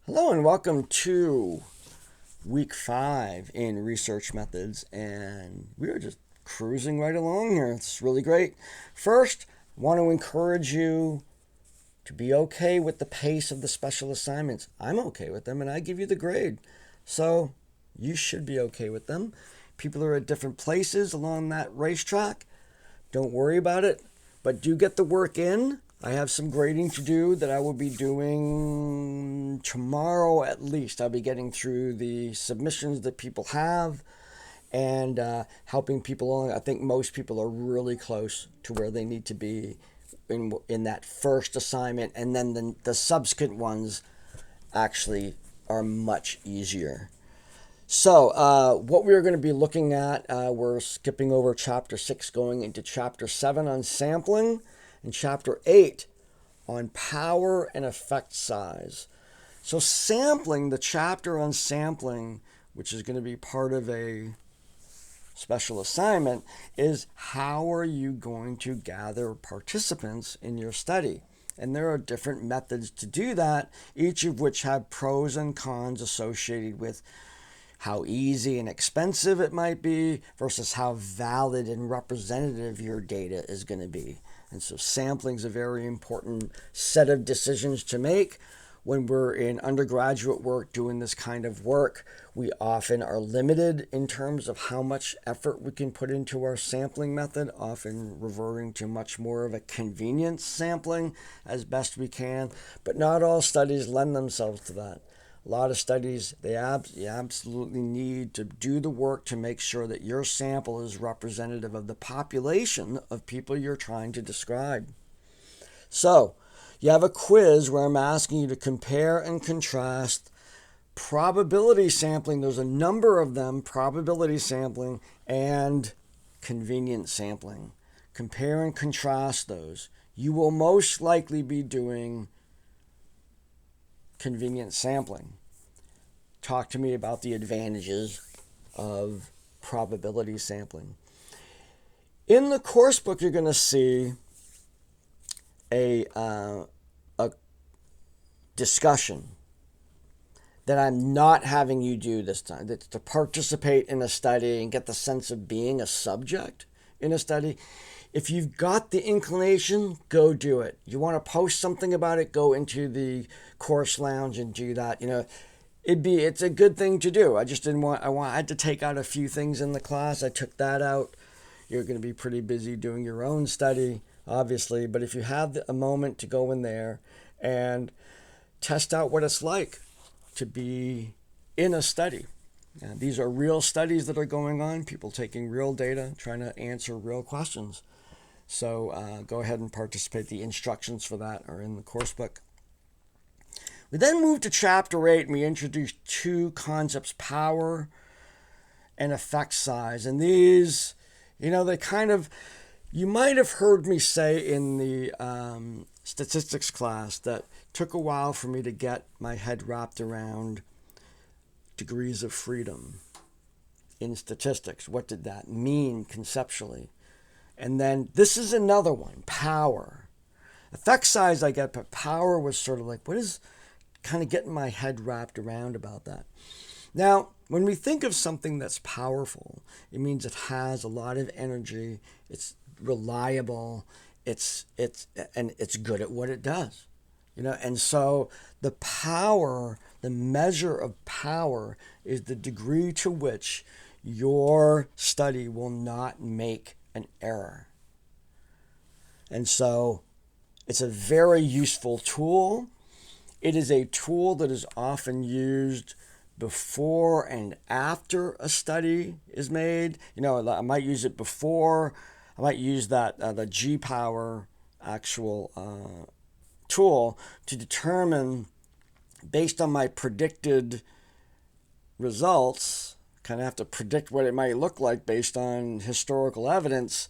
Hello and welcome to week 5 in research methods, and we are just cruising right along here. It's really great. First, I want to encourage you to be okay with the pace of the special assignments. I'm okay with them and I give you the grade. So you should be okay with them. People are at different places along that racetrack. Don't worry about it, but do get the work in. I have some grading to do that I will be doing tomorrow at least. I'll be getting through the submissions that people have and helping people along. I think most people are really close to where they need to be in that first assignment, and then the subsequent ones actually are much easier. So, what we're going to be looking at, we're skipping over chapter 6, going into chapter 7 on sampling, and chapter 8 on power and effect size. So, sampling, the chapter on sampling, which is going to be part of a special assignment, is how are you going to gather participants in your study? And there are different methods to do that, each of which have pros and cons associated with how easy and expensive it might be versus how valid and representative your data is going to be. And so sampling is a very important set of decisions to make. When we're in undergraduate work doing this kind of work, we often are limited in terms of how much effort we can put into our sampling method, often reverting to much more of a convenience sampling as best we can. But not all studies lend themselves to that. A lot of studies, you absolutely need to do the work to make sure that your sample is representative of the population of people you're trying to describe. So, you have a quiz where I'm asking you to compare and contrast probability sampling. There's a number of them, probability sampling and convenience sampling. Compare and contrast those. You will most likely be doing convenience sampling. Talk to me about the advantages of probability sampling. In the course book, you're going to see a discussion that I'm not having you do this time. That's to participate in a study and get the sense of being a subject in a study. If you've got the inclination, go do it. You want to post something about it, go into the course lounge and do that. It's a good thing to do. I just didn't want, I had to take out a few things in the class. I took that out. You're going to be pretty busy doing your own study, obviously. But if you have a moment to go in there and test out what it's like to be in a study. These are real studies that are going on, people taking real data, trying to answer real questions. So go ahead and participate. The instructions for that are in the course book. We then move to chapter 8 and we introduce two concepts, power and effect size. And these, they kind of, you might have heard me say in the statistics class that took a while for me to get my head wrapped around degrees of freedom in statistics. What did that mean conceptually? And then this is another one, power. Effect size I get, but power was sort of like, what is kind of getting my head wrapped around about that? Now, when we think of something that's powerful, it means it has a lot of energy, it's reliable, it's good at what it does. And so the power, the measure of power is the degree to which your study will not make an error. And so it's a very useful tool. It is a tool that is often used before and after a study is made. I might use it before. I might use that the G-Power actual tool to determine, based on my predicted results, kind of have to predict what it might look like based on historical evidence,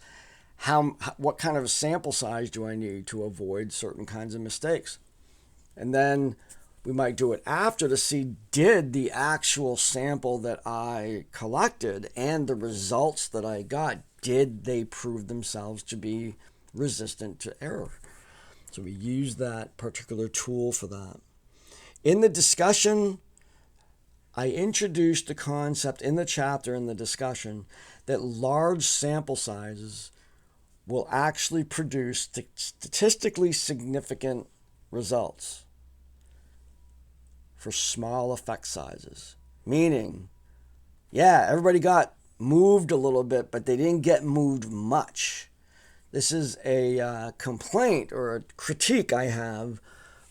what kind of sample size do I need to avoid certain kinds of mistakes. And then we might do it after to see, did the actual sample that I collected and the results that I got, did they prove themselves to be resistant to error? So we use that particular tool for that. In the discussion, I introduced the concept in the chapter in the discussion that large sample sizes will actually produce statistically significant results for small effect sizes. Meaning, yeah, everybody got moved a little bit, but they didn't get moved much. This is a complaint or a critique I have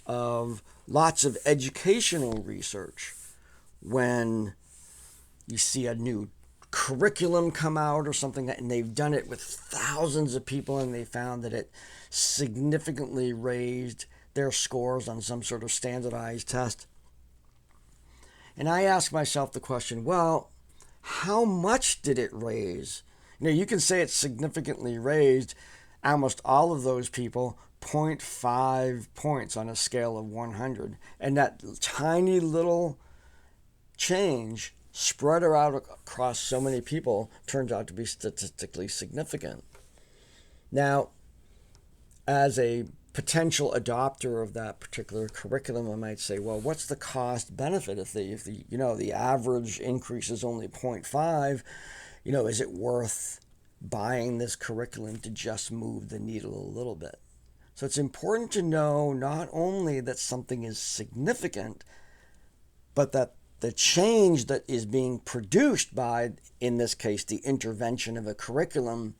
of lots of educational research. When you see a new curriculum come out or something, and they've done it with thousands of people, and they found that it significantly raised their scores on some sort of standardized test. And I ask myself the question, well, how much did it raise? You can say it's significantly raised almost all of those people 0.5 points on a scale of 100. And that tiny little change spread out across so many people turns out to be statistically significant. Now, as a potential adopter of that particular curriculum, I might say, well, what's the cost benefit if the average increase is only 0.5? Is it worth buying this curriculum to just move the needle a little bit? So it's important to know not only that something is significant, but that the change that is being produced by, in this case, the intervention of a curriculum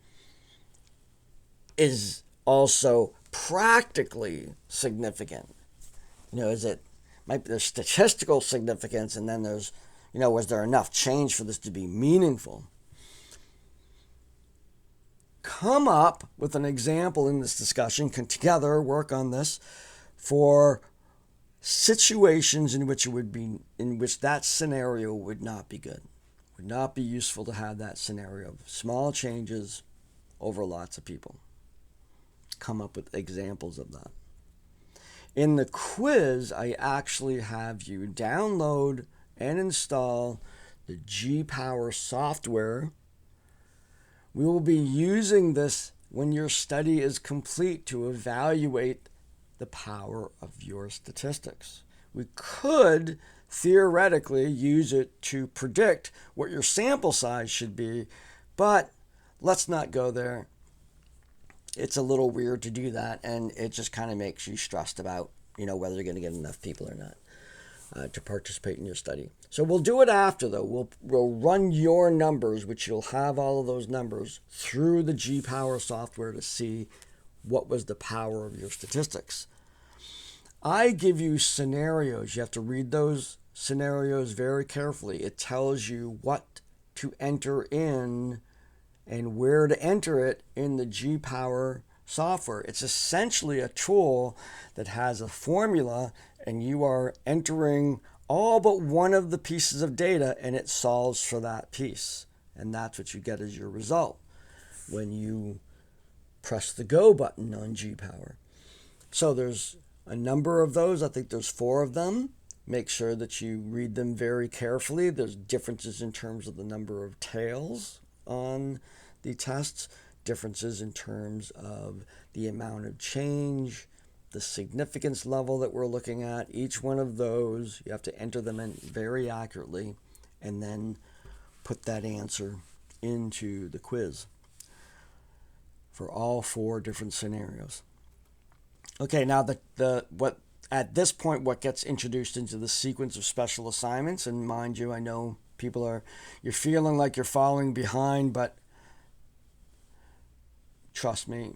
is also practically significant. There's statistical significance, and then there's, was there enough change for this to be meaningful? Come up with an example in this discussion, can together work on this for situations in which that scenario would not be good, would not be useful to have that scenario of small changes over lots of people. Come up with examples of that. In the quiz, I actually have you download and install the G-Power software. We will be using this when your study is complete to evaluate the power of your statistics. We could theoretically use it to predict what your sample size should be, but let's not go there. It's a little weird to do that, and it just kind of makes you stressed about, whether you're going to get enough people or not to participate in your study. So we'll do it after, though. We'll run your numbers, which you'll have all of those numbers, through the G-Power software to see what was the power of your statistics. I give you scenarios. You have to read those scenarios very carefully. It tells you what to enter in and where to enter it in the G-Power software. It's essentially a tool that has a formula, and you are entering all but one of the pieces of data, and it solves for that piece. And that's what you get as your result when you press the go button on G-Power. So there's a number of those. I think there's 4 of them. Make sure that you read them very carefully. There's differences in terms of the number of tails on the tests, differences in terms of the amount of change, the significance level that we're looking at. Each one of those, you have to enter them in very accurately and then put that answer into the quiz for all 4 different scenarios. Okay, now at this point, what gets introduced into the sequence of special assignments, and mind you, I know you're feeling like you're falling behind, but trust me,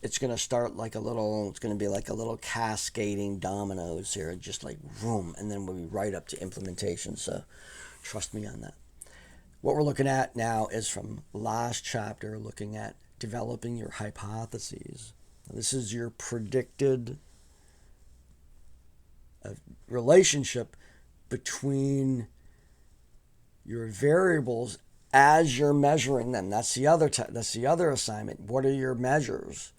it's going to start it's going to be like a little cascading dominoes here, just like boom, and then we'll be right up to implementation. So trust me on that. What we're looking at now is from last chapter, looking at developing your hypotheses. This is your predicted relationship between your variables as you're measuring them. That's the other assignment. What are your measures?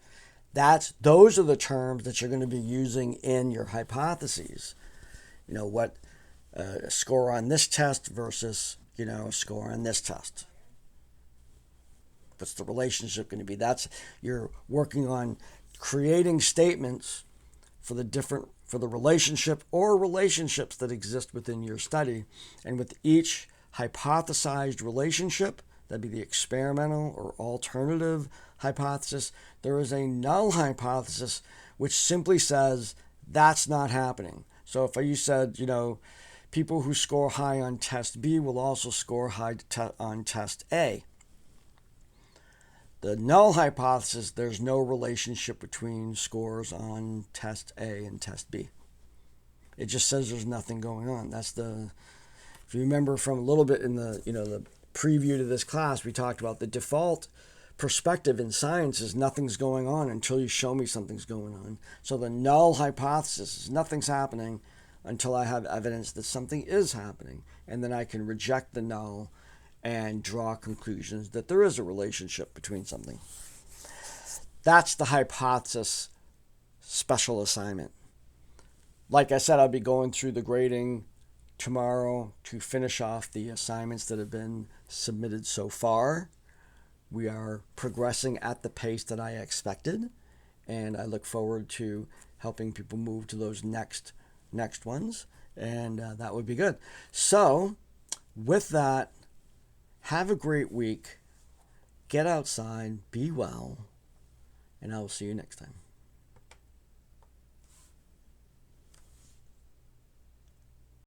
Those are the terms that you're going to be using in your hypotheses. What a score on this test versus a score on this test. What's the relationship going to be? You're working on creating statements for the different for the relationship or relationships that exist within your study. And with each hypothesized relationship, that'd be the experimental or alternative hypothesis, there is a null hypothesis which simply says that's not happening. So if you said, people who score high on test B will also score high on test A. The null hypothesis, there's no relationship between scores on test A and test B. It just says there's nothing going on. If you remember from a little bit in the preview to this class, we talked about the default perspective in science is nothing's going on until you show me something's going on. So the null hypothesis is nothing's happening until I have evidence that something is happening. And then I can reject the null and draw conclusions that there is a relationship between something. That's the hypothesis special assignment. Like I said, I'll be going through the grading tomorrow to finish off the assignments that have been submitted so far. We are progressing at the pace that I expected, and I look forward to helping people move to those next ones, and that would be good. So, with that, have a great week. Get outside, be well, and I will see you next time.